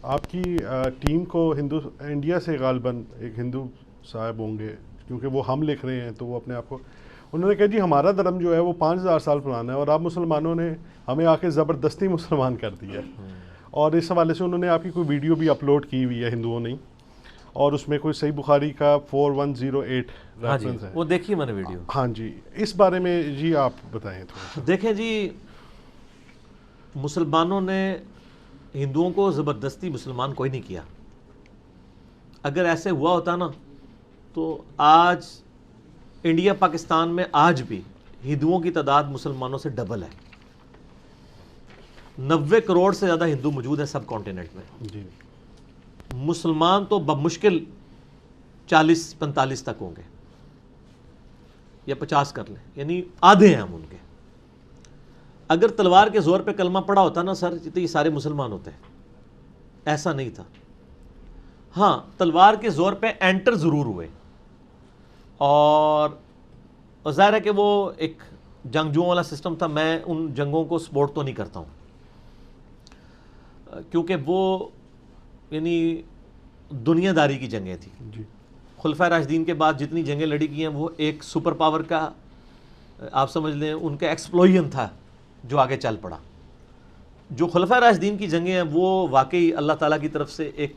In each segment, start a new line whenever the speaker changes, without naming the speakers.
آپ کی ٹیم کو انڈیا سے غالباً ایک ہندو صاحب ہوں گے، کیونکہ وہ ہم لکھ رہے ہیں تو وہ اپنے آپ کو انہوں نے کہا جی ہمارا دھرم جو ہے وہ 5000 سال پرانا ہے اور آپ مسلمانوں نے ہمیں آ کے زبردستی مسلمان کر دیا ہے. اور اس حوالے سے انہوں نے آپ کی کوئی ویڈیو بھی اپلوڈ کی ہوئی ہے ہندوؤں نے، اور اس میں کوئی صحیح بخاری کا 4108 ریفرنس ہے.
وہ دیکھی میں نے ویڈیو.
ہاں جی، اس بارے میں جی آپ بتائیں تھوڑا.
دیکھیں جی، مسلمانوں نے ہندوؤں کو زبردستی مسلمان کوئی نہیں کیا. اگر ایسے ہوا ہوتا نا تو آج انڈیا پاکستان میں آج بھی ہندوؤں کی تعداد مسلمانوں سے ڈبل ہے. 90 کروڑ سے زیادہ ہندو موجود ہیں سب کانٹیننٹ میں.
جی،
مسلمان تو بمشکل 40-45 تک ہوں گے یا 50 کر لیں، یعنی آدھے ہیں ہم ان کے. اگر تلوار کے زور پہ کلمہ پڑا ہوتا نا سر تو یہ سارے مسلمان ہوتے ہیں. ایسا نہیں تھا. ہاں، تلوار کے زور پہ انٹر ضرور ہوئے، اور ظاہر ہے کہ وہ ایک جنگجوؤں والا سسٹم تھا. میں ان جنگوں کو سپورٹ تو نہیں کرتا ہوں، کیونکہ وہ یعنی دنیا داری کی جنگیں تھیں.
جی،
خلفائے راشدین کے بعد جتنی جنگیں لڑی گئی ہیں وہ ایک سپر پاور کا آپ سمجھ لیں ان کا ایکسپلوژن تھا جو آگے چل پڑا. جو خلفائے راشدین کی جنگیں ہیں وہ واقعی اللہ تعالیٰ کی طرف سے ایک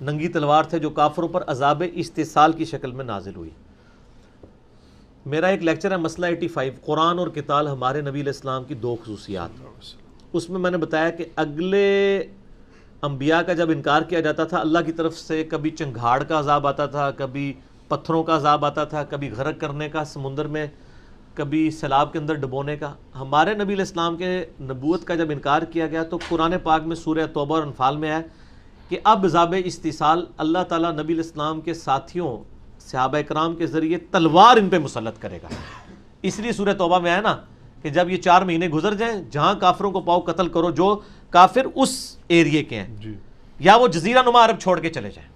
ننگی تلوار تھے جو کافروں پر عذاب استحصال کی شکل میں نازل ہوئی. میرا ایک لیکچر ہے مسئلہ 85، قرآن اور قتال ہمارے نبی علیہ السلام کی 2 خصوصیات. اس میں نے بتایا کہ اگلے انبیاء کا جب انکار کیا جاتا تھا اللہ کی طرف سے کبھی چنگھاڑ کا عذاب آتا تھا، کبھی پتھروں کا عذاب آتا تھا، کبھی غرق کرنے کا سمندر میں، کبھی سیلاب کے اندر ڈبونے کا. ہمارے نبی علیہ السلام کے نبوت کا جب انکار کیا گیا تو قرآن پاک میں سورہ توبہ اور انفال میں ہے کہ اب عذاب استحصال اللہ تعالیٰ نبی علیہ السلام کے ساتھیوں صحابہ اکرام کے ذریعے تلوار ان پہ مسلط کرے گا. اس لیے سورہ توبہ میں ہے نا کہ جب یہ 4 مہینے گزر جائیں جہاں کافروں کو پاؤ قتل کرو جو کافر اس ایریے کے ہیں،
جی،
یا وہ جزیرہ نما عرب چھوڑ کے چلے جائیں.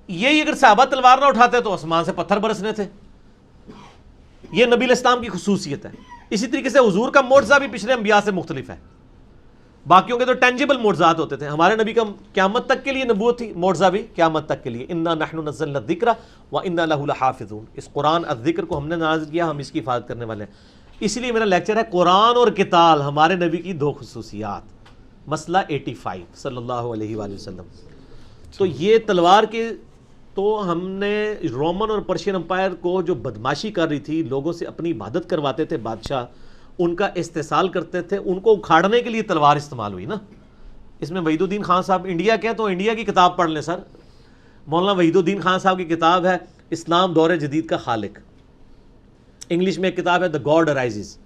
یہی اگر صحابہ تلوار نہ اٹھاتے تو آسمان سے پتھر برسنے تھے. یہ نبی علیہ السلام کی خصوصیت ہے. اسی طریقے سے حضور کا معجزہ بھی پچھلے انبیاء سے مختلف ہے. باقیوں کے تو ٹینجیبل معجزات ہوتے تھے، ہمارے نبی کا قیامت تک کے لیے نبوت تھی، معجزہ بھی قیامت تک کے لیے. انا نحن نزلنا الذکر وانا لہ لحافظون. اس قرآن الذکر کو ہم نے نازل کیا، ہم اس کی حفاظت کرنے والے ہیں. اس لیے میرا لیکچر ہے قرآن اور قتال ہمارے نبی کی 2 خصوصیات، مسئلہ 85 صلی اللہ علیہ وآلہ وسلم. تو یہ تلوار کے تو ہم نے رومن اور پرشین امپائر کو جو بدماشی کر رہی تھی، لوگوں سے اپنی عبادت کرواتے تھے بادشاہ، ان کا استحصال کرتے تھے، ان کو اکھاڑنے کے لیے تلوار استعمال ہوئی نا. اس میں وحید الدین خان صاحب انڈیا کے ہیں تو انڈیا کی کتاب پڑھ لیں سر. مولانا وحید الدین خان صاحب کی کتاب ہے اسلام دور جدید کا خالق. انگلش میں ایک کتاب ہے دا گاڈ ارائزز،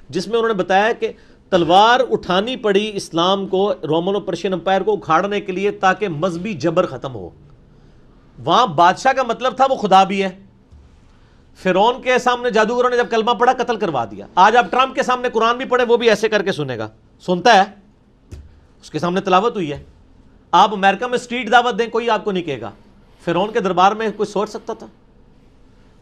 جس میں انہوں نے بتایا کہ تلوار اٹھانی پڑی اسلام کو رومن اور پرشین امپائر کو اکھاڑنے کے لیے تاکہ مذہبی جبر ختم ہو. وہاں بادشاہ کا مطلب تھا وہ خدا بھی ہے. فرعون کے سامنے جادوگروں نے جب کلمہ پڑھا قتل کروا دیا. آج آپ ٹرمپ کے سامنے قرآن بھی پڑھے وہ بھی ایسے کر کے سنے گا، سنتا ہے، اس کے سامنے تلاوت ہوئی ہے. آپ امریکہ میں اسٹریٹ دعوت دیں کوئی آپ کو نہیں کہے گا. فرعون کے دربار میں کوئی سوچ سکتا تھا؟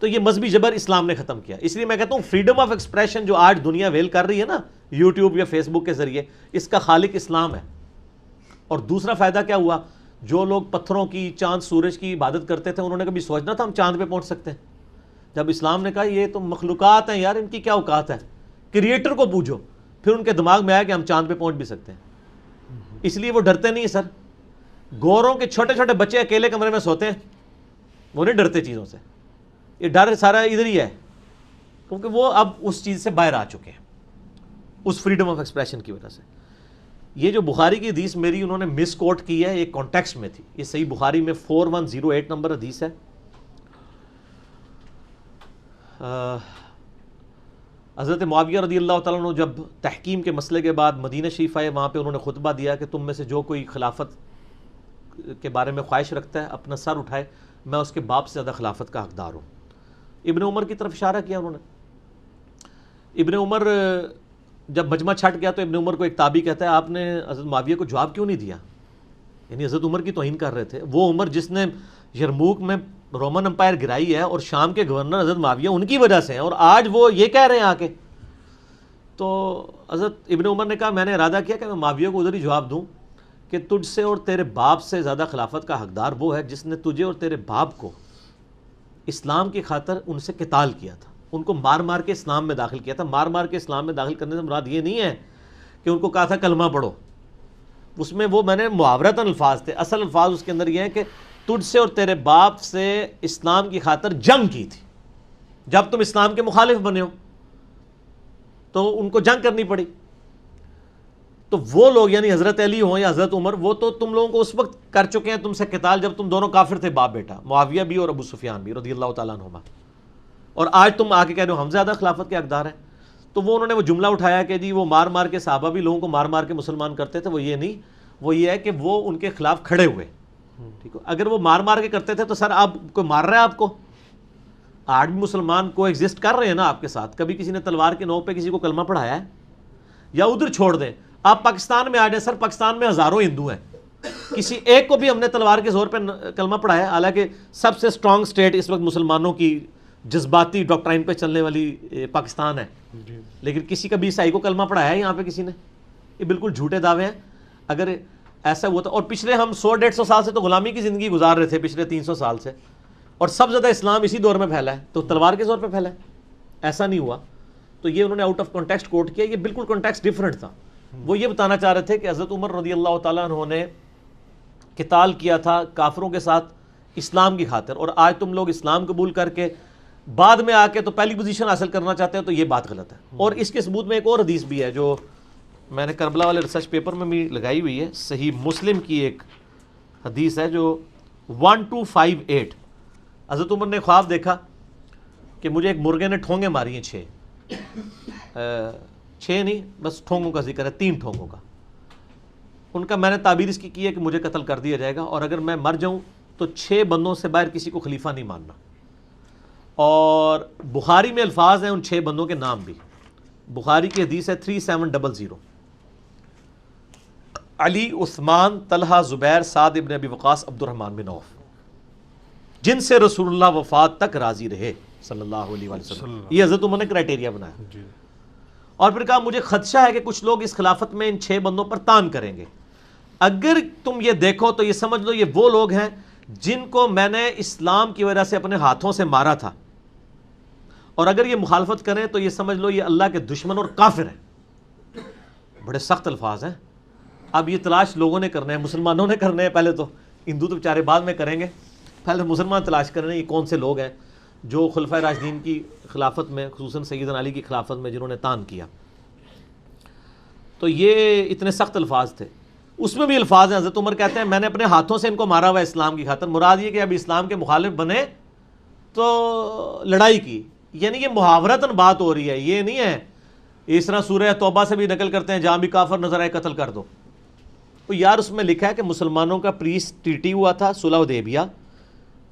تو یہ مذہبی جبر اسلام نے ختم کیا. اس لیے میں کہتا ہوں فریڈم آف ایکسپریشن جو آج دنیا ویل کر رہی ہے نا یوٹیوب یا فیس بک کے ذریعے، اس کا خالق اسلام ہے. اور دوسرا فائدہ کیا ہوا، جو لوگ پتھروں کی، چاند سورج کی عبادت کرتے تھے انہوں نے کبھی سوچنا تھا ہم چاند پہ پہنچ سکتے ہیں؟ جب اسلام نے کہا یہ تو مخلوقات ہیں یار، ان کی کیا اوقات ہے، کریٹر کو پوچھو، پھر ان کے دماغ میں آیا کہ ہم چاند پہ پہنچ بھی سکتے ہیں. اس لیے وہ ڈرتے نہیں سر. گوروں کے چھوٹے چھوٹے بچے اکیلے کمرے میں سوتے ہیں، وہ نہیں ڈرتے چیزوں سے. یہ ڈر سارا ادھر ہی ہے کیونکہ وہ اب اس چیز سے باہر آ چکے ہیں اس فریڈم آف ایکسپریشن کی وجہ سے. یہ جو بخاری کی حدیث میری انہوں نے مس کوٹ کی ہے، ایک کانٹیکسٹ میں تھی. یہ صحیح بخاری میں 4108 نمبر حدیث ہے. حضرت معاویہ رضی اللہ تعالیٰ عنہ جب تحکیم کے مسئلے کے بعد مدینہ شریف آئے، وہاں پہ انہوں نے خطبہ دیا کہ تم میں سے جو کوئی خلافت کے بارے میں خواہش رکھتا ہے اپنا سر اٹھائے، میں اس کے باپ سے زیادہ خلافت کا حقدار ہوں. ابن عمر کی طرف اشارہ کیا انہوں نے. ابن عمر جب مجمع چھٹ گیا تو ابن عمر کو ایک تابعی کہتا ہے آپ نے حضرت معاویہ کو جواب کیوں نہیں دیا؟ یعنی حضرت عمر کی توہین کر رہے تھے. وہ عمر جس نے یرموک میں رومن امپائر گرائی ہے اور شام کے گورنر حضرت معاویہ ان کی وجہ سے ہیں، اور آج وہ یہ کہہ رہے ہیں آ کے. تو حضرت ابن عمر نے کہا میں نے ارادہ کیا کہ میں معاویہ کو ادھر ہی جواب دوں کہ تجھ سے اور تیرے باپ سے زیادہ خلافت کا حقدار وہ ہے جس نے تجھے اور تیرے باپ کو اسلام کی خاطر ان سے قتال کیا تھا، ان کو مار مار کے اسلام میں داخل کیا تھا۔ مار مار کے اسلام میں داخل کرنے سے مراد یہ نہیں ہے کہ ان کو کہا تھا کلمہ پڑھو، اس میں وہ میں نے محاورتاً الفاظ تھے، اصل الفاظ اس کے اندر یہ ہیں کہ تجھ سے اور تیرے باپ سے اسلام کی خاطر جنگ کی تھی، جب تم اسلام کے مخالف بنے ہو تو ان کو جنگ کرنی پڑی۔ تو وہ لوگ یعنی حضرت علی ہوں یا حضرت عمر، وہ تو تم لوگوں کو اس وقت کر چکے ہیں تم سے قتال جب تم دونوں کافر تھے، باپ بیٹا، معاویہ بھی اور ابو سفیان بھی رضی اللہ تعالیٰ عنہما، اور آج تم آ کے کہہ رہے ہو ہم زیادہ خلافت کے حقدار ہیں۔ تو وہ انہوں نے وہ جملہ اٹھایا کہ جی وہ مار مار کے صحابہ بھی لوگوں کو مار مار کے مسلمان کرتے تھے، وہ یہ نہیں، وہ یہ ہے کہ وہ ان کے خلاف کھڑے ہوئے، ٹھیک ہے۔ اگر وہ مار مار کے کرتے تھے تو سر آپ کوئی مار رہا ہے آپ کو؟ آج بھی مسلمان کو ایگزسٹ کر رہے ہیں نا آپ کے ساتھ، کبھی کسی نے تلوار کے نوک پہ کسی کو کلمہ پڑھایا ہے؟ یا ادھر چھوڑ دیں، آپ پاکستان میں آ جائیں، سر پاکستان میں ہزاروں ہندو ہیں، کسی ایک کو بھی ہم نے تلوار کے زور پہ کلمہ پڑھایا؟ حالانکہ سب سے سٹرونگ سٹیٹ اس وقت مسلمانوں کی جذباتی ڈاکٹرائن پہ چلنے والی پاکستان ہے، لیکن کسی کا بھی عیسائی کو کلمہ پڑھایا ہے یہاں پہ کسی نے؟ یہ بالکل جھوٹے دعوے ہیں۔ اگر ایسا ہوا تو، اور پچھلے ہم 100-150 سال سے تو غلامی کی زندگی گزار رہے تھے، پچھلے 300 سال سے، اور سب زیادہ اسلام اسی دور میں پھیلا ہے، تو تلوار کے زور پہ پھیلا ہے؟ ایسا نہیں ہوا۔ تو یہ انہوں نے آؤٹ آف کانٹیکسٹ کوٹ کیا، یہ بالکل کانٹیکسٹ ڈیفرنٹ تھا۔ وہ یہ بتانا چاہ رہے تھے کہ حضرت عمر رضی اللہ تعالیٰ عنہ نے قتال کیا تھا کافروں کے ساتھ اسلام کی خاطر، اور آج تم لوگ اسلام قبول کر کے بعد میں آ کے تو پہلی پوزیشن حاصل کرنا چاہتے ہیں، تو یہ بات غلط ہے۔ اور اس کے ثبوت میں ایک اور حدیث بھی ہے جو میں نے کربلا والے ریسرچ پیپر میں بھی لگائی ہوئی ہے، صحیح مسلم کی ایک حدیث ہے جو 1258۔ حضرت عمر نے خواب دیکھا کہ مجھے ایک مرغے نے ٹھونگیں ماری ہیں 6 نہیں، بس ٹھونگوں کا ذکر ہے، 3 ٹھونگوں کا۔ ان کا میں نے تعبیر اس کی ہے کہ مجھے قتل کر دیا جائے گا، اور اگر میں مر جاؤں تو 6 بندوں سے باہر کسی کو خلیفہ نہیں ماننا۔ اور بخاری میں الفاظ ہیں ان 6 بندوں کے نام بھی، بخاری کی حدیث ہے 3700، علی، عثمان، طلحہ، زبیر، سعد ابن ابی وقاص، عبد الرحمن بن عوف، جن سے رسول اللہ وفات تک راضی رہے صلی اللہ علیہ وسلم۔ یہ حضرت عمر نے کرائٹیریا بنایا، اور پھر کہا مجھے خدشہ ہے کہ کچھ لوگ اس خلافت میں ان 6 بندوں پر تان کریں گے، اگر تم یہ دیکھو تو یہ سمجھ لو یہ وہ لوگ ہیں جن کو میں نے اسلام کی وجہ سے اپنے ہاتھوں سے مارا تھا، اور اگر یہ مخالفت کریں تو یہ سمجھ لو یہ اللہ کے دشمن اور کافر ہیں۔ بڑے سخت الفاظ ہیں۔ اب یہ تلاش لوگوں نے کرنا ہے، مسلمانوں نے کرنا ہے پہلے تو، ہندو تو بیچارے بعد میں کریں گے، پہلے مسلمان تلاش کرنے یہ کون سے لوگ ہیں جو خلفائے راشدین کی خلافت میں، خصوصاً سیدنا علی کی خلافت میں جنہوں نے تان کیا۔ تو یہ اتنے سخت الفاظ تھے۔ اس میں بھی الفاظ ہیں، حضرت عمر کہتے ہیں میں نے اپنے ہاتھوں سے ان کو مارا ہوا اسلام کی خاطر، مراد یہ کہ اب اسلام کے مخالف بنے تو لڑائی کی، یعنی یہ محاورتاً بات ہو رہی ہے، یہ نہیں ہے اس طرح سورہ توبہ سے بھی نقل کرتے ہیں جہاں بھی کافر نظر آئے قتل کر دو۔ تو یار اس میں لکھا ہے کہ مسلمانوں کا پیس ٹریٹی ہوا تھا صلح حدیبیہ،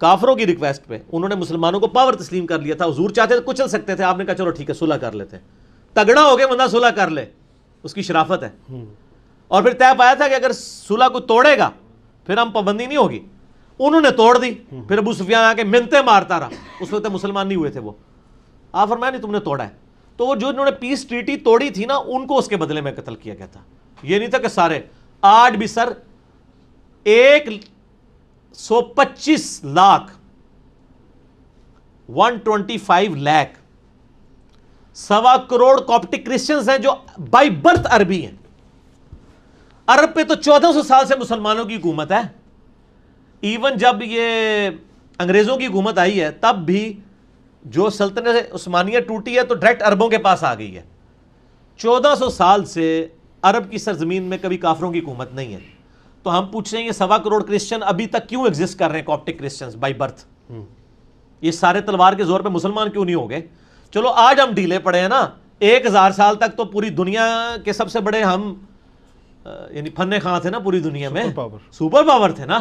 کافروں کی ریکویسٹ پہ انہوں نے مسلمانوں کو پاور تسلیم کر لیا تھا، حضور چاہتے تھے کچل سکتے تھے، آپ نے کہا چلو ٹھیک ہے صلح کر لیتے ہیں، تگڑا ہو گیا بندہ صلح کر لے، اس کی شرافت ہے۔ اور پھر طے پایا تھا کہ اگر صلح کو توڑے گا پھر ہم پابندی نہیں ہوگی، انہوں نے توڑ دی، پھر ابو سفیان آ کے منتیں مارتا رہا، اس وقت مسلمان نہیں ہوئے تھے وہ، آپ فرمایا نہیں تم نے توڑا ہے، تو وہ جو انہوں نے پیس ٹریٹی توڑی تھی نا ان کو اس کے بدلے میں قتل کیا گیا تھا، یہ نہیں تھا کہ سارے۔ آج بھی سر 125 لاکھ 125 لاکھ 1.25 کروڑ کاپٹک کرسچنز ہیں جو بائی برتھ عربی ہیں، عرب پہ تو 1400 سال سے مسلمانوں کی حکومت ہے، ایون جب یہ انگریزوں کی حکومت آئی ہے تب بھی جو سلطنت عثمانیہ ٹوٹی ہے تو ڈائریکٹ عربوں کے پاس آ گئی ہے۔ 1400 سال سے عرب کی سرزمین میں کبھی کافروں کی حکومت نہیں ہے، تو ہم پوچھ رہے ہیں یہ 1.25 کروڑ کرسچن ابھی تک کیوں ایگزسٹ کر رہے ہیں، کاپٹک کرسچنز بائی برتھ، یہ سارے تلوار کے زور پہ مسلمان کیوں نہیں ہو گئے؟ چلو آج ہم ڈھیلے پڑے ہیں نا، 1000 سال تک تو پوری دنیا کے سب سے بڑے ہم یعنی فن خاں تھے نا پوری دنیا میں، سپر پاور تھے نا،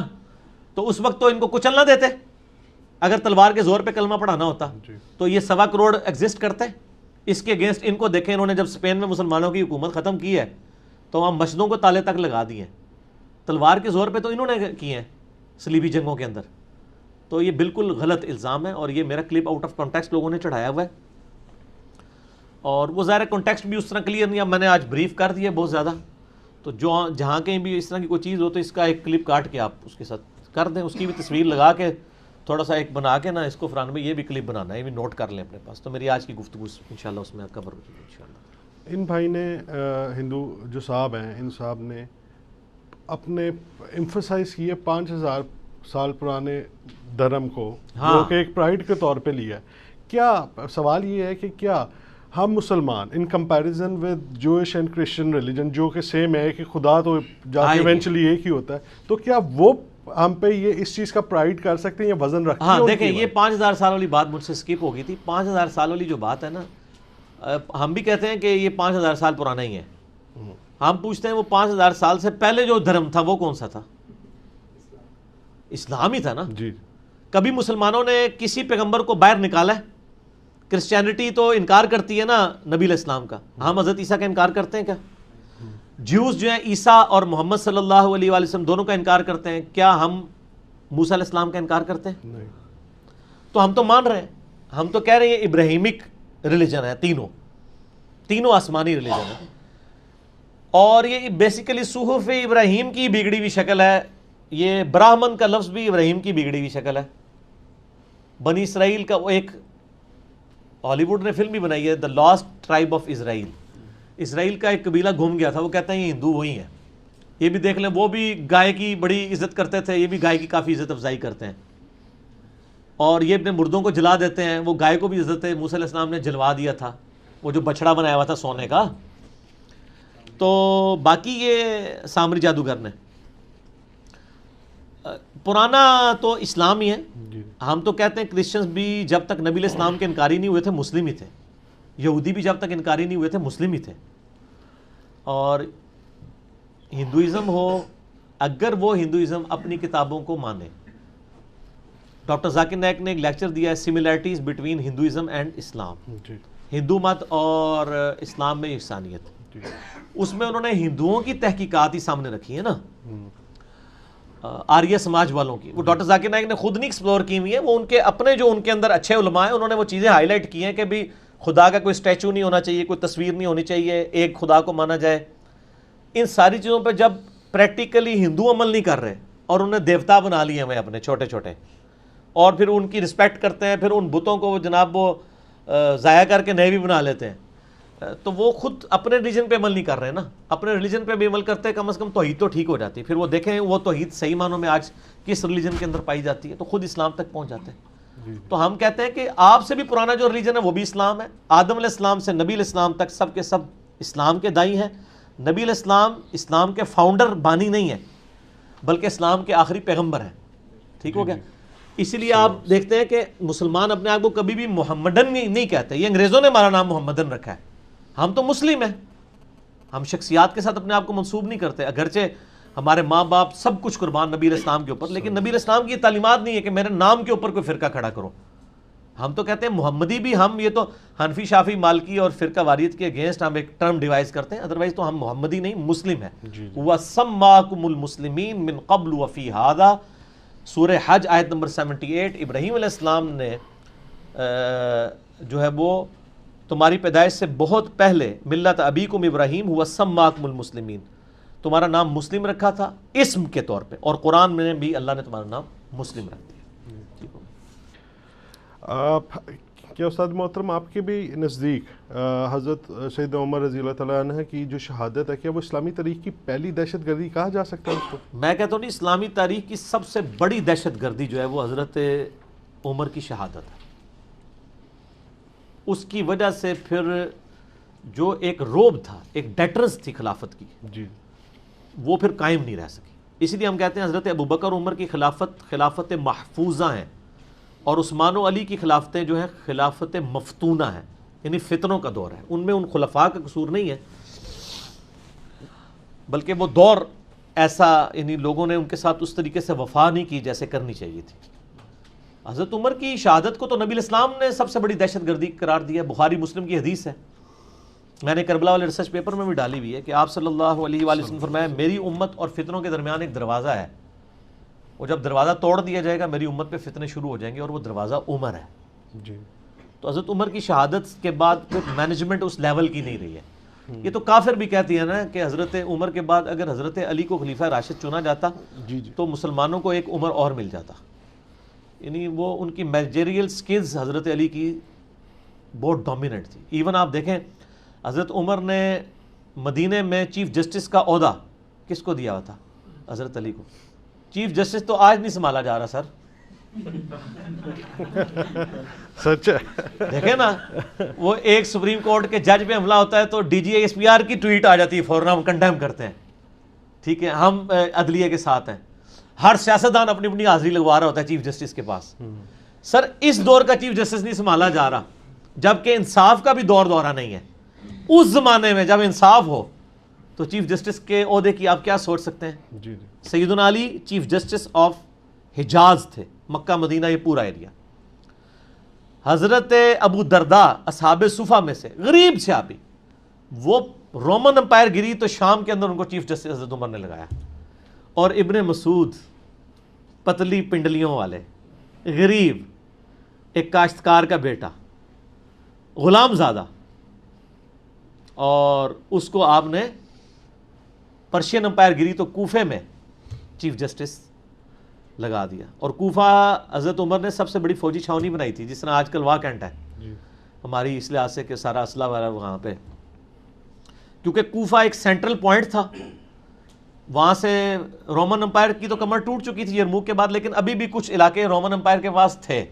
تو اس وقت تو ان کو کچل نہ دیتے اگر تلوار کے زور پہ کلمہ پڑھانا ہوتا، تو یہ 1.25 کروڑ ایگزسٹ کرتے۔ اس کے اگینسٹ ان کو دیکھیں، انہوں نے جب اسپین میں مسلمانوں کی حکومت ختم کی ہے تو وہاں مسجدوں کو تالے تک لگا دیے، تلوار کے زور پہ تو انہوں نے کی ہیں صلیبی جنگوں کے اندر۔ تو یہ بالکل غلط الزام ہے، اور یہ میرا کلپ آؤٹ آف کانٹیکسٹ لوگوں نے چڑھایا ہوا ہے، اور وہ ظاہر کانٹیکسٹ بھی اس طرح کلیئر نہیں، اب میں نے آج بریف کر دیا بہت زیادہ، تو تو جو جہاں کہیں بھی اس طرح کی کوئی چیز ہو تو اس کا ایک کلپ کاٹ کے آپ اس کے ساتھ کر دیں, اس کی بھی تصویر لگا کے تھوڑا سا ایک بنا کے نا اس کو فران میں یہ بھی کلپ بنانا ہے, یہ بھی نوٹ کر لیں اپنے پاس. تو میری آج کی گفتگو انشاءاللہ اس میں کور ہوگی انشاءاللہ.
ان بھائی نے ہندو جو صاحب ہیں, ان صاحب نے اپنے ایمفسائز کیے 5000 سال پرانے دھرم کو, جو کہ ایک پرائڈ کے طور پہ لیا ہے. کیا سوال یہ ہے کہ کیا ہم مسلمان in comparison with Jewish and Christian religion, جو کہ سیم ہے کہ خدا تو جا کے ایونچولی ایک ہی ہوتا ہے, تو کیا وہ ہم پہ یہ اس چیز کا پرائڈ کر سکتے ہیں یا وزن رکھتے ہیں؟
ہاں دیکھیں, یہ 5000 سال والی بات مجھ سے سکپ ہو گئی تھی. 5000 سال والی جو بات ہے نا, ہم بھی کہتے ہیں کہ یہ 5000 سال پرانا ہی ہے. ہم پوچھتے ہیں وہ 5000 سال سے پہلے جو دھرم تھا وہ کون سا تھا؟ اسلام ہی تھا نا.
جی.
کبھی مسلمانوں نے کسی پیغمبر کو باہر نکالا ہے؟ کرسچینٹی تو انکار کرتی ہے نا نبی علیہ السلام کا, ہم حضرت عیسیٰ کا انکار کرتے ہیں کیا؟ جیوز جو ہیں عیسیٰ اور محمد صلی اللہ علیہ وآلہ وسلم دونوں کا انکار کرتے ہیں, کیا ہم موسیٰ علیہ السلام کا انکار کرتے ہیں؟
نہیں.
تو ہم تو مان رہے ہیں, ہم تو کہہ رہے ہیں ابراہیمک ریلیجن ہے, تینوں آسمانی ریلیجن ہے, اور یہ بیسیکلی صحف ابراہیم کی بگڑی ہوئی شکل ہے. یہ براہمن کا لفظ بھی ابراہیم کی بگڑی ہوئی شکل ہے. بنی اسرائیل کا وہ ایک ہالی ووڈ نے فلم بھی بنائی ہے, the lost tribe of Israel. اسرائیل کا ایک قبیلہ گھوم گیا تھا, وہ کہتے ہیں یہ ہندو وہی ہیں. یہ بھی دیکھ لیں, وہ بھی گائے کی بڑی عزت کرتے تھے, یہ بھی گائے کی کافی عزت افزائی کرتے ہیں, اور یہ اپنے مردوں کو جلا دیتے ہیں. وہ گائے کو بھی عزت ہے, موسیٰ علیہ السلام نے جلوا دیا تھا وہ جو بچڑا بنایا ہوا تھا سونے کا. تو باقی یہ سامری جادوگر نے, پرانا تو اسلام ہی ہے. ہم تو کہتے ہیں کرسچنز بھی جب تک نبی علیہ السلام کے انکاری نہیں ہوئے تھے مسلم ہی تھے, یہودی بھی جب تک انکاری نہیں ہوئے تھے مسلم ہی تھے, اور ہندوازم ہو, اگر وہ ہندوازم اپنی کتابوں کو مانے. ڈاکٹر ذاکر نائک نے ایک لیکچر دیا ہے سملیرٹیز بٹوین ہندوازم اینڈ اسلام, ہندو مت اور اسلام میں یکسانیت. اس میں انہوں نے ہندوؤں کی تحقیقات ہی سامنے رکھی ہے نا, آریہ سماج والوں کی. وہ ڈاکٹر ذاکر نائک نے خود نہیں ایکسپلور کی ہوئی ہیں, وہ ان کے اپنے جو ان کے اندر اچھے علماء ہیں انہوں نے وہ چیزیں ہائی لائٹ کی ہیں کہ بھی خدا کا کوئی اسٹیچو نہیں ہونا چاہیے, کوئی تصویر نہیں ہونی چاہیے, ایک خدا کو مانا جائے. ان ساری چیزوں پہ جب پریکٹیکلی ہندو عمل نہیں کر رہے اور انہیں دیوتا بنا لیے ہمیں اپنے چھوٹے چھوٹے, اور پھر ان کی رسپیکٹ کرتے ہیں, پھر ان بتوں کو جناب وہ ضائع کر کے نئے بھی بنا لیتے ہیں, تو وہ خود اپنے ریلیجن پہ عمل نہیں کر رہے نا. اپنے ریلیجن پہ بھی عمل کرتے ہیں, کم از کم توحید تو ٹھیک ہو جاتی ہے. پھر وہ دیکھیں وہ توحید صحیح معنوں میں آج کس ریلیجن کے اندر پائی جاتی ہے, تو خود اسلام تک پہنچ جاتے ہیں. تو ہم کہتے ہیں کہ آپ سے بھی پرانا جو ریلیجن ہے وہ بھی اسلام ہے. آدم علیہ السلام سے نبی علیہ السلام تک سب کے سب اسلام کے دائی ہیں. نبی علیہ السلام اسلام کے فاؤنڈر بانی نہیں ہیں, بلکہ اسلام کے آخری پیغمبر ہیں. ٹھیک ہو گیا. اسی لیے آپ دیکھتے ہیں کہ مسلمان اپنے آپ کو کبھی بھی محمدن نہیں کہتے, یہ انگریزوں نے ہمارا نام محمدن رکھا ہے. ہم تو مسلم ہیں, ہم شخصیات کے ساتھ اپنے آپ کو منسوب نہیں کرتے, اگرچہ ہمارے ماں باپ سب کچھ قربان نبی علیہ السلام کے اوپر, لیکن نبی علیہ السلام کی یہ تعلیمات نہیں ہے کہ میرے نام کے اوپر کوئی فرقہ کھڑا کرو. ہم تو کہتے ہیں محمدی بھی, ہم یہ تو حنفی شافی مالکی اور فرقہ واریت کے اگینسٹ ہم ایک ٹرم ڈیوائز کرتے ہیں, ادروائز تو ہم محمدی نہیں مسلم ہیں. وَسَمَّاكُمُ الْمُسْلِمِينَ مِن قَبْلُ وَفِي هَذَا, سورہ حج آیت نمبر 78. ابراہیم علیہ السلام نے جو ہے وہ تمہاری پیدائش سے بہت پہلے ملت ابیکم ابراہیم ہوا سماکم المسلمین, تمہارا نام مسلم رکھا تھا اسم کے طور پہ, اور قرآن میں بھی اللہ نے تمہارا نام مسلم رکھ دیا.
کیا استاد محترم آپ کے بھی نزدیک حضرت سید عمر رضی اللہ تعالیٰ عنہ کی جو شہادت ہے, کیا وہ اسلامی تاریخ کی پہلی دہشت گردی کہا جا سکتا ہے اس کو؟
میں کہتا ہوں اسلامی تاریخ کی سب سے بڑی دہشت گردی جو ہے وہ حضرت عمر کی شہادت ہے. اس کی وجہ سے پھر جو ایک روب تھا, ایک ڈیٹرنس تھی خلافت کی,
جی, وہ
پھر قائم نہیں رہ سکی. اسی لیے ہم کہتے ہیں حضرت ابوبکر عمر کی خلافت محفوظہ ہیں, اور عثمان و علی کی خلافتیں جو ہیں خلافت مفتونہ ہیں, یعنی فتنوں کا دور ہے. ان میں ان خلفاء کا قصور نہیں ہے, بلکہ وہ دور ایسا, یعنی لوگوں نے ان کے ساتھ اس طریقے سے وفا نہیں کی جیسے کرنی چاہیے تھی. حضرت عمر کی شہادت کو تو نبی علیہ السلام نے سب سے بڑی دہشت گردی قرار دیا. بخاری مسلم کی حدیث ہے, میں نے کربلا والے ریسرچ پیپر میں بھی ڈالی ہوئی ہے, کہ آپ صلی اللہ علیہ وآلہ وسلم فرمایا میری امت اور فتنوں کے درمیان ایک دروازہ ہے, وہ جب دروازہ توڑ دیا جائے گا میری امت پہ فتنے شروع ہو جائیں گے, اور وہ دروازہ عمر ہے.
جی.
تو حضرت عمر کی شہادت کے بعد پھر مینجمنٹ اس لیول کی نہیں رہی ہے. یہ تو کافر بھی کہتی ہے نا کہ حضرت عمر کے بعد اگر حضرت علی کو خلیفہ راشد چنا جاتا تو مسلمانوں کو ایک عمر اور مل جاتا. یعنی وہ ان کی مینیجریل سکلز حضرت علی کی بہت ڈومیننٹ تھی. ایون آپ دیکھیں حضرت عمر نے مدینے میں چیف جسٹس کا عہدہ کس کو دیا ہوا تھا؟ حضرت علی کو. چیف جسٹس تو آج نہیں سنبھالا جا رہا سر.
سچ ہے.
دیکھیں نا وہ ایک سپریم کورٹ کے جج پہ حملہ ہوتا ہے تو D G S P R کی ٹویٹ آ جاتی ہے فوراً ہم کنڈیم کرتے ہیں. ٹھیک ہے, ہم عدلیہ کے ساتھ ہیں. ہر سیاستدان اپنی اپنی حاضری لگوا رہا ہوتا ہے چیف جسٹس کے پاس. سر اس دور کا چیف جسٹس نہیں سنبھالا جا رہا, جبکہ انصاف کا بھی دورہ نہیں ہے. اس زمانے میں جب انصاف ہو تو چیف جسٹس کے عہدے کی آپ کیا سوچ سکتے ہیں؟
جی
سیدنا علی چیف جسٹس آف حجاز تھے, مکہ مدینہ یہ پورا ایریا. حضرت ابو درداء اصحاب صفہ میں سے غریب صحابی, وہ رومن امپائر گری تو شام کے اندر ان کو چیف جسٹس حضرت عمر نے لگایا. اور ابن مسعود پتلی پنڈلیوں والے غریب, ایک کاشتکار کا بیٹا, غلام زادہ, اور اس کو آپ نے پرشین امپائر گری تو کوفے میں چیف جسٹس لگا دیا. اور کوفہ حضرت عمر نے سب سے بڑی فوجی چھاونی بنائی تھی, جس طرح آج کل واہ کینٹ ہے ہماری اس لحاظ سے کہ سارا اسلحہ والا وہاں پہ, کیونکہ کوفہ ایک سینٹرل پوائنٹ تھا. وہاں سے رومن امپائر کی تو کمر ٹوٹ چکی تھی یرموک کے بعد, لیکن ابھی بھی کچھ علاقے رومن امپائر کے پاس تھے.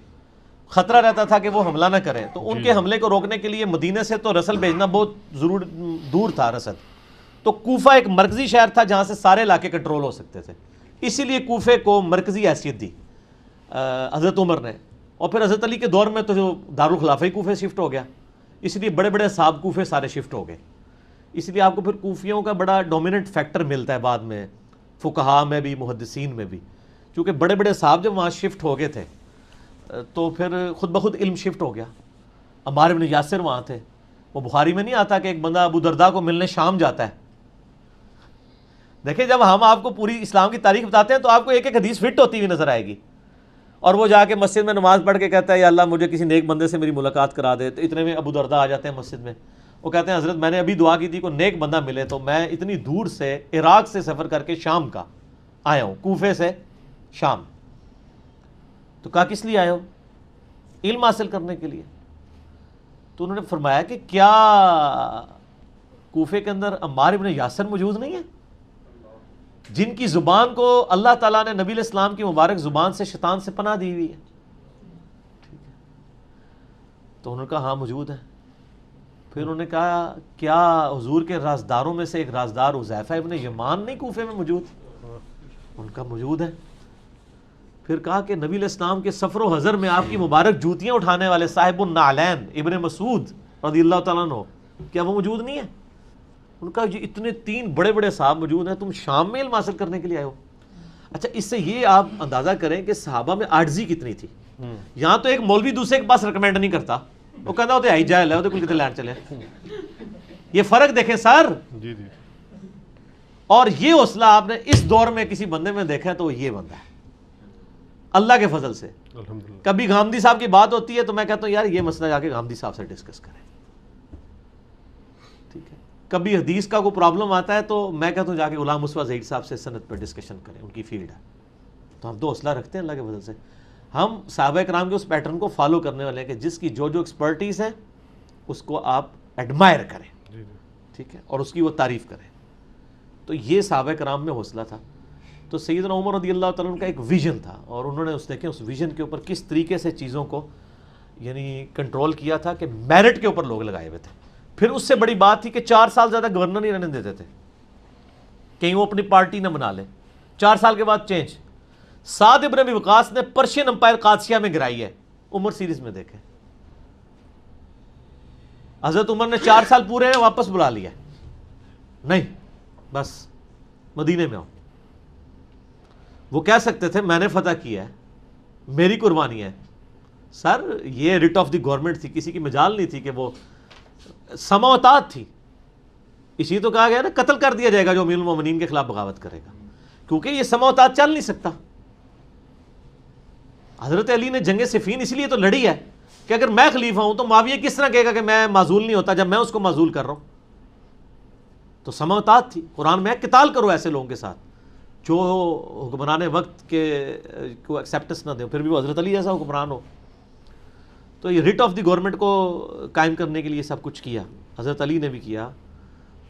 خطرہ رہتا تھا کہ وہ حملہ نہ کریں, تو ان کے حملے کو روکنے کے لیے مدینے سے تو رسل بھیجنا بہت دور تھا رسل. تو کوفہ ایک مرکزی شہر تھا جہاں سے سارے علاقے کنٹرول ہو سکتے تھے, اسی لیے کوفے کو مرکزی حیثیت دی حضرت عمر نے. اور پھر حضرت علی کے دور میں تو جو دارالخلافہ ہی کوفے شفٹ ہو گیا, اس لیے بڑے بڑے صاحب کوفے سارے شفٹ ہو گئے. اس لیے آپ کو پھر کوفیوں کا بڑا ڈومیننٹ فیکٹر ملتا ہے بعد میں فقہاء میں بھی, محدثین میں بھی, کیونکہ بڑے بڑے صاحب جب وہاں شفٹ ہو گئے تھے تو پھر خود بخود علم شفٹ ہو گیا. عمار بن یاسر وہاں تھے. وہ بخاری میں نہیں آتا کہ ایک بندہ ابو درداء کو ملنے شام جاتا ہے. دیکھیں جب ہم آپ کو پوری اسلام کی تاریخ بتاتے ہیں تو آپ کو ایک ایک حدیث فٹ ہوتی ہوئی نظر آئے گی. اور وہ جا کے مسجد میں نماز پڑھ کے کہتا ہے یا اللہ مجھے کسی نیک بندے سے میری ملاقات کرا دے. تو اتنے میں ابو درداء آ جاتے ہیں مسجد میں. وہ کہتے ہیں حضرت میں نے ابھی دعا کی تھی کوئی نیک بندہ ملے, تو میں اتنی دور سے عراق سے سفر کر کے شام کا آیا ہوں, کوفے سے شام. تو کہا کس لیے آئے ہو؟ علم حاصل کرنے کے لیے. تو انہوں نے فرمایا کہ کیا کوفے کے اندر عمار بن یاسر موجود نہیں ہے, جن کی زبان کو اللہ تعالیٰ نے نبی علیہ السلام کی مبارک زبان سے شیطان سے پناہ دی ہوئی ہے؟ تو انہوں نے کہا ہاں موجود ہے. پھر انہوں نے کہا کیا حضور کے رازداروں میں سے ایک رازدار حذیفہ ابن یمان نہیں کوفے میں موجود؟ ان کا موجود ہے. پھر کہا کہ نبی علیہ السلام کے سفر و حضر میں آپ کی مبارک جوتیاں اٹھانے والے صاحب النعلین ابن مسعود رضی اللہ تعالیٰ عنہ, کیا وہ موجود نہیں ہے؟ ان کا یہ اتنے 3 بڑے بڑے صاحب موجود ہیں, تم شام میں علم حاصل کرنے کے لیے آئے ہو. اچھا اس سے یہ آپ اندازہ کریں کہ صحابہ میں عاجزی کتنی تھی. یہاں تو ایک مولوی دوسرے کے پاس ریکمینڈ نہیں کرتا, وہ کہتا ہوتے آئی جائے لے کل کتنے لینڈ چلے. یہ فرق دیکھیں سر.
جی جی.
اور یہ حوصلہ آپ نے اس دور میں کسی بندے میں دیکھا ہے تو یہ بندہ ہے اللہ کے فضل سے. کبھی گامدی صاحب کی بات ہوتی ہے تو میں کہتا ہوں یار یہ مسئلہ جا کے گامدی صاحب سے ڈسکس کریں. ٹھیک ہے, کبھی حدیث کا کوئی پرابلم آتا ہے تو میں کہتا ہوں جا کے غلام مصطفیٰ ظہیر صاحب سے سند پہ ڈسکشن کریں, ان کی فیلڈ ہے. تو ہم تو حوصلہ رکھتے ہیں اللہ کے فضل سے. ہم صحابہ کرام کے اس پیٹرن کو فالو کرنے والے ہیں کہ جس کی جو ایکسپرٹیز ہے اس کو آپ ایڈمائر کریں, ٹھیک ہے, اور اس کی وہ تعریف کریں. تو یہ صحابہ کرام میں حوصلہ تھا. تو سیدنا عمر رضی اللہ تعالیٰ عنہ کا ایک ویژن تھا, اور انہوں نے دیکھیں اس ویژن کے اوپر کس طریقے سے چیزوں کو یعنی کنٹرول کیا تھا کہ میرٹ کے اوپر لوگ لگائے ہوئے تھے. پھر اس سے بڑی بات تھی کہ 4 سال زیادہ گورنر نہیں رہنے دیتے تھے, کہیں وہ اپنی پارٹی نہ بنا لیں. 4 سال کے بعد چینج. سعد ابن ابی وقاص نے پرشین امپائر قادسیہ میں گرائی ہے. عمر سیریز میں دیکھیں, حضرت عمر نے 4 سال پورے ہیں واپس بلا لیا, نہیں بس مدینے میں آؤ. وہ کہہ سکتے تھے میں نے فتح کیا ہے, میری قربانی ہے. سر یہ ریٹ آف دی گورنمنٹ تھی, کسی کی مجال نہیں تھی کہ وہ سماوتات تھی. اسی تو کہا گیا نا قتل کر دیا جائے گا جو امیر المومنین کے خلاف بغاوت کرے گا, کیونکہ یہ سماوتات چل نہیں سکتا. حضرت علی نے جنگ صفین اس لیے تو لڑی ہے کہ اگر میں خلیفہ ہوں تو معاویہ کس طرح کہے گا کہ میں معزول نہیں ہوتا جب میں اس کو معزول کر رہا ہوں. تو سمع و طاعت تھی. قرآن میں قتال کرو ایسے لوگوں کے ساتھ جو حکمران وقت کے کو ایکسیپٹنس نہ دیں, پھر بھی وہ حضرت علی جیسا حکمران ہو. تو یہ ریٹ آف دی گورنمنٹ کو قائم کرنے کے لیے سب کچھ کیا, حضرت علی نے بھی کیا,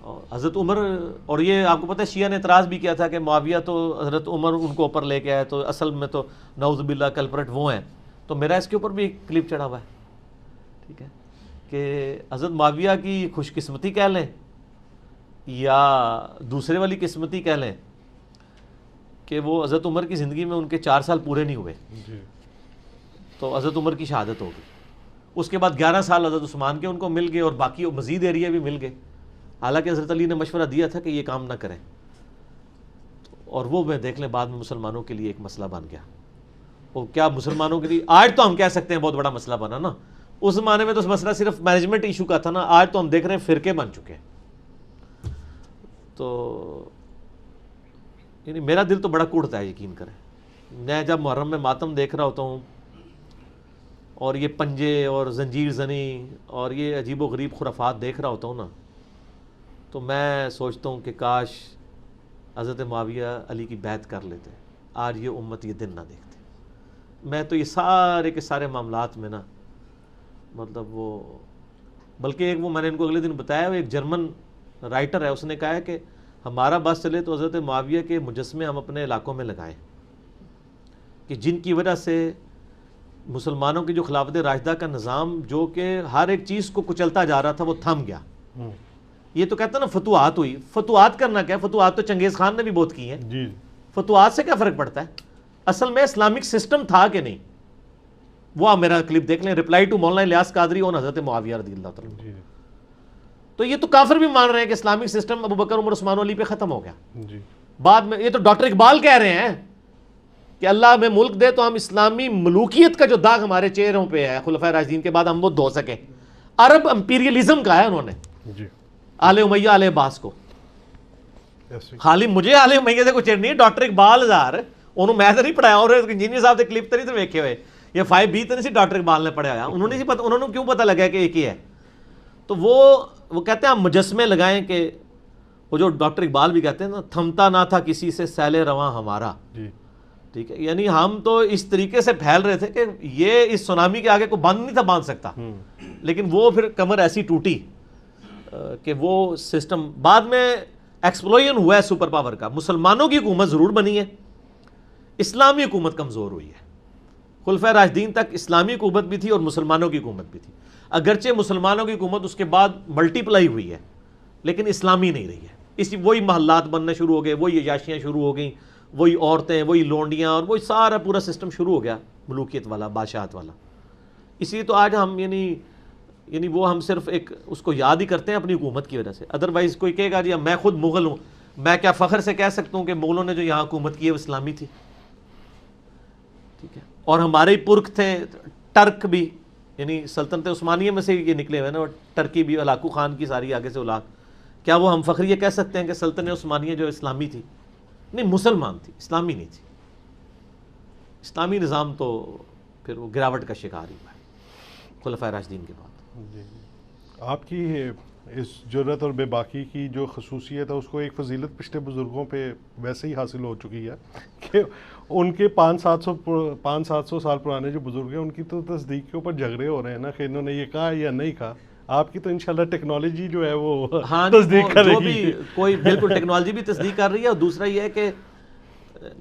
اور حضرت عمر. اور یہ آپ کو پتہ ہے شیعہ نے اعتراض بھی کیا تھا کہ معاویہ تو حضرت عمر ان کو اوپر لے کے آئے, تو اصل میں تو نعوذ باللہ کلپرٹ وہ ہیں. تو میرا اس کے اوپر بھی ایک کلپ چڑھا ہوا ہے, ٹھیک ہے, کہ حضرت معاویہ کی خوش قسمتی کہہ لیں یا دوسرے والی قسمتی کہہ لیں کہ وہ حضرت عمر کی زندگی میں ان کے 4 سال پورے نہیں ہوئے, تو حضرت عمر کی شہادت ہوگی. اس کے بعد 11 سال حضرت عثمان کے ان کو مل گئے, اور باقی مزید ایریا بھی مل گئے, حالانکہ حضرت علی نے مشورہ دیا تھا کہ یہ کام نہ کریں. اور وہ میں دیکھ لیں بعد میں مسلمانوں کے لیے ایک مسئلہ بن گیا. وہ کیا مسلمانوں کے لیے آج تو ہم کہہ سکتے ہیں بہت بڑا مسئلہ بنا نا, اس زمانے میں تو اس مسئلہ صرف مینجمنٹ ایشو کا تھا نا, آج تو ہم دیکھ رہے ہیں فرقے بن چکے ہیں. تو یعنی میرا دل تو بڑا کوڑتا ہے, یقین کریں. میں جب محرم میں ماتم دیکھ رہا ہوتا ہوں اور یہ پنجے اور زنجیر زنی اور یہ عجیب و غریب خرافات دیکھ رہا ہوتا ہوں نا, تو میں سوچتا ہوں کہ کاش حضرت معاویہ علی کی بیعت کر لیتے, آج یہ امت یہ دن نہ دیکھتے. میں تو یہ سارے کے سارے معاملات میں نا مطلب وہ, بلکہ ایک وہ میں نے ان کو اگلے دن بتایا, وہ ایک جرمن رائٹر ہے, اس نے کہا ہے کہ ہمارا بس چلے تو حضرت معاویہ کے مجسمے ہم اپنے علاقوں میں لگائیں, کہ جن کی وجہ سے مسلمانوں کی جو خلافت راشدہ کا نظام جو کہ ہر ایک چیز کو کچلتا جا رہا تھا وہ تھم گیا. یہ تو کہتا نا فتوحات ہوئی, فتوحات کرنا کیا, فتوحات تو چنگیز خان نے بھی بہت کی ہیں. فتوحات سے کیا فرق پڑتا ہے, اصل میں اسلامک سسٹم تھا کہ نہیں. وہ آپ میرا کلپ دیکھ لیں, ریپلائی ٹو مولانا الیاس قادری اور حضرت معاویہ رضی اللہ تعالیٰ. تو یہ تو کافر بھی مان رہے ہیں کہ اسلامک سسٹم ابو بکر عمر عثمان علی پہ ختم ہو گیا. بعد میں یہ تو ڈاکٹر اقبال کہہ رہے ہیں کہ اللہ ہمیں ملک دے تو ہم اسلامی ملوکیت کا جو داغ ہمارے چہروں پہ ہے خلفائے راشدین کے بعد ہم وہ دھو سکیں. عرب امپیریلزم کا ہے انہوں نے آل امیہ آل عباس کو. خالی مجھے آل امیہ سے کچھ نہیں, ڈاکٹر اقبال ہزار انہوں میں تو نہیں پڑھایا, اور انجینئر صاحب سے کلپ تو نہیں تو ویکھے ہوئے, یہ 5B تو نہیں سی ڈاکٹر اقبال نے پڑھایا, انہوں نے انہوں نے کیوں پتہ لگا کہ ایک ہی ہے. تو وہ کہتے ہیں ہم مجسمے لگائیں کہ وہ جو ڈاکٹر اقبال بھی کہتے ہیں نا, تھمتا نہ تھا کسی سے سیل رواں ہمارا. ٹھیک ہے, یعنی ہم تو اس طریقے سے پھیل رہے تھے کہ یہ اس سونامی کے آگے کو بند نہیں تھا باندھ سکتا, لیکن وہ پھر کمر ایسی ٹوٹی کہ وہ سسٹم بعد میں ایکسپلوژن ہوا ہے سپر پاور کا. مسلمانوں کی حکومت ضرور بنی ہے, اسلامی حکومت کمزور ہوئی ہے. خلفائے راشدین تک اسلامی حکومت بھی تھی اور مسلمانوں کی حکومت بھی تھی, اگرچہ مسلمانوں کی حکومت اس کے بعد ملٹی پلائی ہوئی ہے لیکن اسلامی نہیں رہی ہے. اسی وہی محلات بننے شروع ہو گئے, وہی عیاشیاں شروع ہو گئیں, وہی عورتیں, وہی لونڈیاں, اور وہی سارا پورا سسٹم شروع ہو گیا ملوکیت والا, بادشاہت والا. اس لیے تو آج ہم یعنی وہ ہم صرف ایک اس کو یاد ہی کرتے ہیں اپنی حکومت کی وجہ سے. ادروائز کوئی کہے گا جی میں خود مغل ہوں, میں کیا فخر سے کہہ سکتا ہوں کہ مغلوں نے جو یہاں حکومت کی ہے وہ اسلامی تھی. ٹھیک ہے, اور ہمارے ہی پرکھ تھے ٹرک بھی, یعنی سلطنت عثمانیہ میں سے یہ نکلے ہوئے نا, اور ٹرکی بھی ہلاکو خان کی ساری آگے سے اولاد. کیا وہ ہم فخر یہ کہہ سکتے ہیں کہ سلطنت عثمانیہ جو اسلامی تھی؟ نہیں, مسلمان تھی, اسلامی نہیں تھی. اسلامی نظام تو پھر وہ گراوٹ کا شکار ہی ہوا ہے خلفائے راشدین کے بعد.
آپ کی اس جرأت اور بے باکی کی جو خصوصیت ہے اس کو ایک فضیلت پچھلے بزرگوں پہ ویسے ہی حاصل ہو چکی ہے کہ ان کے 500-700 سال پرانے جو بزرگ ہیں ان کی تو تصدیق کے اوپر جھگڑے ہو رہے ہیں نا کہ انہوں نے یہ کہا یا نہیں کہا. آپ کی تو انشاءاللہ ٹیکنالوجی جو ہے وہ تصدیق کرے گی. کوئی
بالکل ٹیکنالوجی بھی تصدیق کر رہی ہے, اور دوسرا یہ ہے کہ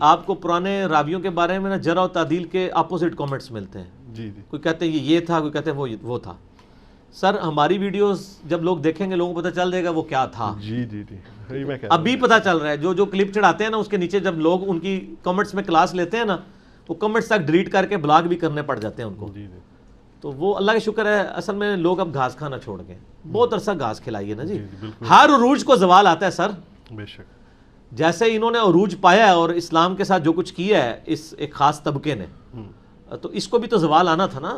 آپ کو پرانے راویوں کے بارے میں نا جرح و تعدیل کے اپوزٹ کامنٹس ملتے ہیں.
جی
کوئی کہتے ہیں یہ تھا, کوئی کہتے ہیں وہ تھا. سر ہماری ویڈیوز جب لوگ دیکھیں گے لوگوں کو پتہ چل جائے گا وہ کیا تھا.
جی
ابھی پتہ چل رہا ہے, جو کلپ چڑھاتے ہیں نا اس کے نیچے جب لوگ ان کی کمنٹس میں کلاس لیتے ہیں نا, وہ کمنٹس تک ڈیلیٹ کر کے بلاک بھی کرنے پڑ جاتے ہیں ان کو. تو وہ اللہ کا شکر ہے, اصل میں لوگ اب گھاس کھانا چھوڑ گئے. بہت عرصہ گھاس کھلائی ہے نا جی. ہر عروج کو زوال آتا ہے سر.
بے شک
جیسے انہوں نے عروج پایا ہے اور اسلام کے ساتھ جو کچھ کیا ہے اس ایک خاص طبقے نے, تو اس کو بھی تو زوال آنا تھا نا.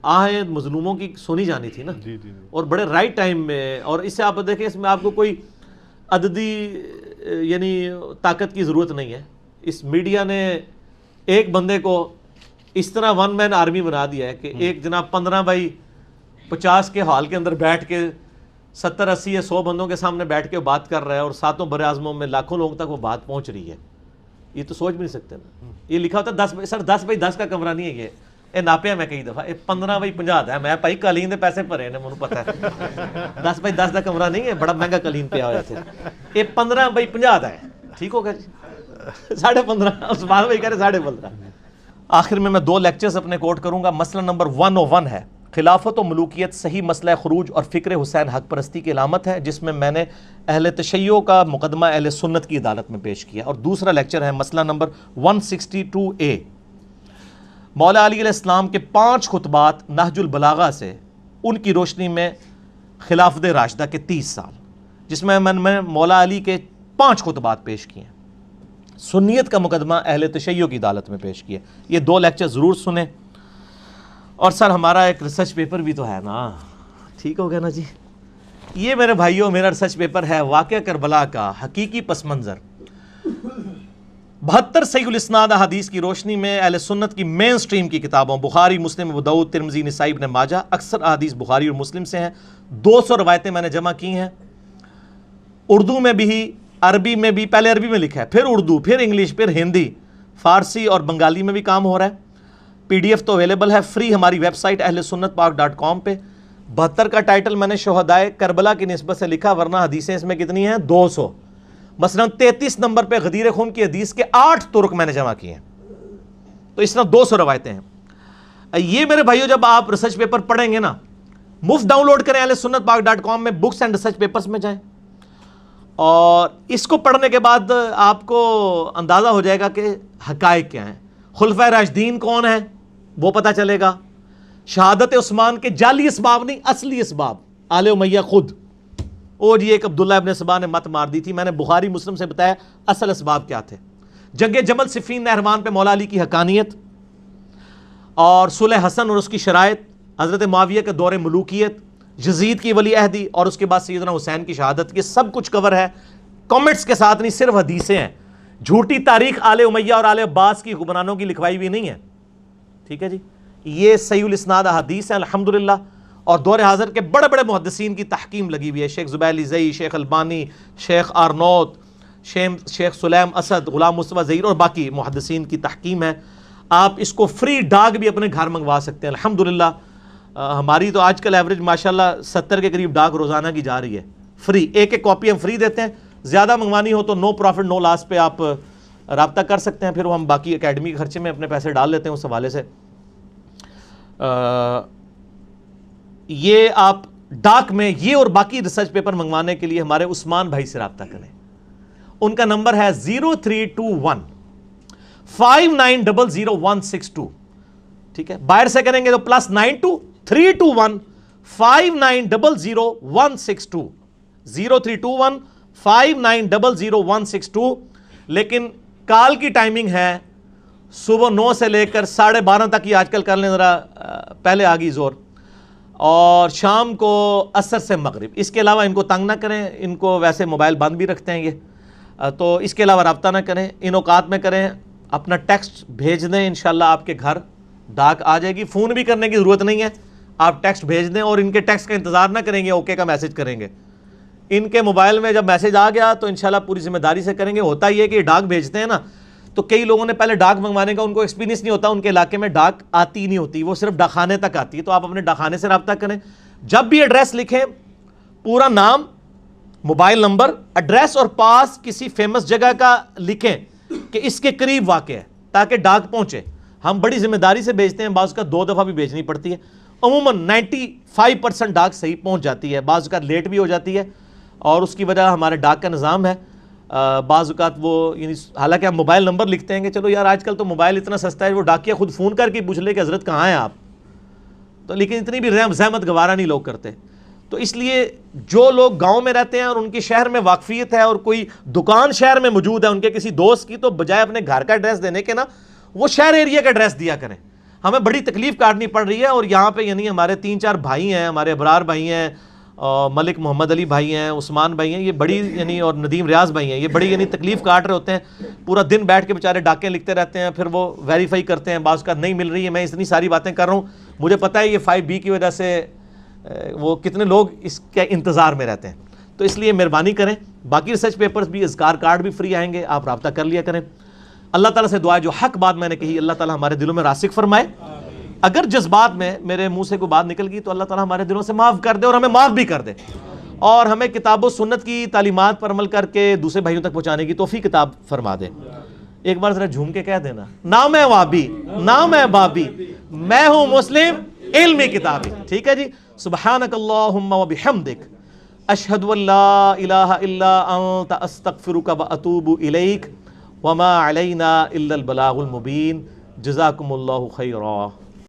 آہیں مظلوموں کی سنی جانی تھی نا, اور بڑے رائٹ ٹائم میں. اور اس سے آپ دیکھیں اس میں آپ کو کوئی عددی یعنی طاقت کی ضرورت نہیں ہے. اس میڈیا نے ایک بندے کو اس طرح 1 مین آرمی بنا دیا ہے کہ ایک جناب 15x50 کے ہال کے اندر بیٹھ کے 70-80 یا 100 بندوں کے سامنے بیٹھ کے بات کر رہا ہے اور ساتوں بر اعظموں میں لاکھوں لوگوں تک وہ بات پہنچ رہی ہے. یہ تو سوچ بھی نہیں سکتے نا. یہ لکھا ہوتا ہے 10x10 کا کمرہ نہیں ہے یہ ناپیا میں کئی دفعہ 15x50 ہے. میں بھائی قالین دے پیسے بھرے نے مجھے پتا ہے 10x10 کا کمرہ نہیں ہے, بڑا مہنگا قالین پیا ہوا تھے. یہ 15x50 ہے. ٹھیک ہوگا جی 15.5. عثمان بھائی کہہ رہے 15.5. آخر میں 2 لیکچرز اپنے کوٹ کروں گا. مسئلہ نمبر 101 ہے خلافت و ملوکیت صحیح مسئلہ خروج اور فکر حسین حق پرستی کی علامت ہے, جس میں نے اہل تشیع کا مقدمہ اہل سنت کی عدالت میں پیش کیا. اور دوسرا لیکچر ہے مسئلہ نمبر 162A مولا علی علیہ السلام کے 5 خطبات نہج البلاغہ سے ان کی روشنی میں خلافت راشدہ کے 30 سال, جس میں مولا علی کے 5 خطبات پیش کیے ہیں. سنیت کا مقدمہ اہل تشیع کی عدالت میں پیش کیا. یہ 2 لیکچر ضرور سنیں. اور سر ہمارا ایک ریسرچ پیپر بھی تو ہے نا. ٹھیک ہو گیا نا جی. یہ میرے بھائیوں میرا ریسرچ پیپر ہے واقعہ کربلا کا حقیقی پس منظر. 72 صحیح الاسناد احادیث کی روشنی میں اہل سنت کی مین سٹریم کی کتابوں بخاری, مسلم, ابو داؤد, ترمذی, نسائی, ابن ماجہ, اکثر احادیث بخاری اور مسلم سے ہیں. 200 روایتیں میں نے جمع کی ہیں, اردو میں بھی, عربی میں بھی. پہلے عربی میں لکھا ہے, پھر اردو, پھر انگلش, پھر ہندی, فارسی اور بنگالی میں بھی کام ہو رہا ہے. PDF تو اویلیبل ہے فری ہماری ویب سائٹ ahlsunnatpak.com پہ. 72 کا ٹائٹل میں نے شہدائے کربلا کی نسبت سے لکھا, ورنہ حدیثیں اس میں کتنی ہیں 200. مثلا 33 نمبر پہ غدیر خون کی حدیث کے 8 طرق میں نے جمع کیے ہیں. تو اس طرح 200 روایتیں ہیں. یہ میرے بھائیوں جب آپ ریسرچ پیپر پڑھیں گے نا, مفت ڈاؤن لوڈ کریں ahlsunnatpak.com میں, بکس اینڈ ریسرچ پیپرز میں جائیں, اور اس کو پڑھنے کے بعد آپ کو اندازہ ہو جائے گا کہ حقائق کیا ہیں. خلفائے راشدین کون ہیں وہ پتہ چلے گا. شہادت عثمان کے جعلی اسباب نہیں, اصلی اسباب آل امیہ خود. اور یہ ایک عبداللہ ابن سبا نے مت مار دی تھی, میں نے بخاری مسلم سے بتایا اصل اسباب کیا تھے. جنگ جمل صفین نہروان پہ مولا علی کی حقانیت, اور صلح حسن اور اس کی شرائط, حضرت معاویہ کے دور ملوکیت, یزید کی ولی عہدی, اور اس کے بعد سیدنا حسین کی شہادت. یہ سب کچھ کور ہے, کامنٹس کے ساتھ نہیں, صرف حدیثیں ہیں. جھوٹی تاریخ آل امیہ اور آل عباس کی حکمرانوں کی لکھوائی بھی نہیں ہے. ٹھیک ہے جی. یہ صحیح الاسناد احادیث ہیں الحمدللہ, اور دور حاضر کے بڑے بڑے محدثین کی تحکیم لگی ہوئی ہے. شیخ زبیر علیزئی, شیخ البانی, شیخ آرنوت, شیخ سلیم اسد, غلام مصطفیٰ ظہیر اور باقی محدثین کی تحکیم ہے. آپ اس کو فری ڈاک بھی اپنے گھر منگوا سکتے ہیں الحمدللہ. ہماری تو آج کل ایوریج ماشاءاللہ 70 کے قریب ڈاک روزانہ کی جا رہی ہے فری. ایک کاپی ہم فری دیتے ہیں. زیادہ منگوانی ہو تو نو پروفٹ نو لاس پہ آپ رابطہ کر سکتے ہیں, پھر ہم باقی اکیڈمی کے خرچے میں اپنے پیسے ڈال لیتے ہیں اس حوالے سے. یہ آپ ڈاک میں یہ اور باقی ریسرچ پیپر منگوانے کے لیے ہمارے عثمان بھائی سے رابطہ کریں. ان کا نمبر ہے 0321 59000162. ٹھیک ہے, باہر سے کریں گے تو +92 321 59000162 0321 59000162. لیکن کال کی ٹائمنگ ہے صبح 9 سے لے کر 12:30 تک. یہ آج کل کر لیں ذرا, پہلے آ گئی زور, اور شام کو عصر سے مغرب. اس کے علاوہ ان کو تنگ نہ کریں, ان کو ویسے موبائل بند بھی رکھتے ہیں یہ, تو اس کے علاوہ رابطہ نہ کریں. ان اوقات میں کریں, اپنا ٹیکسٹ بھیج دیں, انشاءاللہ آپ کے گھر ڈاک آ جائے گی. فون بھی کرنے کی ضرورت نہیں ہے, آپ ٹیکسٹ بھیج دیں, اور ان کے ٹیکسٹ کا انتظار نہ کریں گے, اوکے کا میسج کریں گے. ان کے موبائل میں جب میسج آ گیا تو انشاءاللہ پوری ذمہ داری سے کریں گے. ہوتا یہ کہ ڈاک بھیجتے ہیں نا, تو کئی لوگوں نے پہلے ڈاک منگوانے کا ان کو ایکسپیرینس نہیں ہوتا, ان کے علاقے میں ڈاک آتی نہیں ہوتی, وہ صرف ڈاکخانے تک آتی ہے. تو آپ اپنے ڈاکخانے سے رابطہ کریں. جب بھی ایڈریس لکھیں, پورا نام, موبائل نمبر, ایڈریس اور پاس کسی فیمس جگہ کا لکھیں کہ اس کے قریب واقع ہے, تاکہ ڈاک پہنچے. ہم بڑی ذمہ داری سے بھیجتے ہیں, بعض کا 2 دفعہ بھی بھیجنی پڑتی ہے. عموماً 95% ڈاک صحیح پہنچ جاتی ہے, بعض کا لیٹ بھی ہو جاتی ہے, اور اس کی وجہ ہمارے ڈاک کا نظام ہے. بعض اوقات وہ یعنی حالانکہ ہم موبائل نمبر لکھتے ہیں کہ چلو یار آج کل تو موبائل اتنا سستا ہے, وہ ڈاکیا خود فون کر کے پوچھ لے کہ حضرت کہاں ہیں آپ, تو لیکن اتنی بھی زحمت گوارا نہیں لوگ کرتے. تو اس لیے جو لوگ گاؤں میں رہتے ہیں اور ان کی شہر میں واقفیت ہے, اور کوئی دکان شہر میں موجود ہے ان کے کسی دوست کی, تو بجائے اپنے گھر کا ایڈریس دینے کے نا, وہ شہر ایریا کا ایڈریس دیا کریں. ہمیں بڑی تکلیف کاٹنی پڑ رہی ہے, اور یہاں پہ یعنی ہمارے 3-4 بھائی ہیں, ہمارے ابرار بھائی ہیں, ملک محمد علی بھائی ہیں, عثمان بھائی ہیں, یہ بڑی یعنی, اور ندیم ریاض بھائی ہیں, یہ بڑی یعنی تکلیف کاٹ رہے ہوتے ہیں. پورا دن بیٹھ کے بیچارے ڈاکیں لکھتے رہتے ہیں, پھر وہ ویریفائی کرتے ہیں, بعض کا نہیں مل رہی ہے. میں اتنی ساری باتیں کر رہا ہوں, مجھے پتہ ہے یہ 5B کی وجہ سے وہ کتنے لوگ اس کے انتظار میں رہتے ہیں. تو اس لیے مہربانی کریں. باقی ریسرچ پیپرز بھی، اذکار کارڈ بھی فری آئیں گے، آپ رابطہ کر لیا کریں. اللہ تعالیٰ سے دعا ہے جو حق بات میں نے کہی اللہ تعالیٰ ہمارے دلوں میں راسخ فرمائے. اگر جذبات میں میرے منہ سے کوئی بات نکل گئی تو اللہ تعالیٰ ہمارے دلوں سے معاف کر دے اور ہمیں معاف بھی کر دے، اور ہمیں کتاب و سنت کی تعلیمات پر عمل کر کے دوسرے بھائیوں تک پہنچانے کی توفیق کتاب فرما دے. ایک بار ذرا جھوم کے کہہ دینا، نہ میں وابی نہ میں بابی، میں ہوں مسلم علمی کتابی. ٹھیک ہے جی. سبحانک اللہم و بحمدک، اشہد ان لا الہ الا انت، استغفرک و اتوب الیک، وما علینا الا البلاغ المبین. جزاکم اللہ خیرا.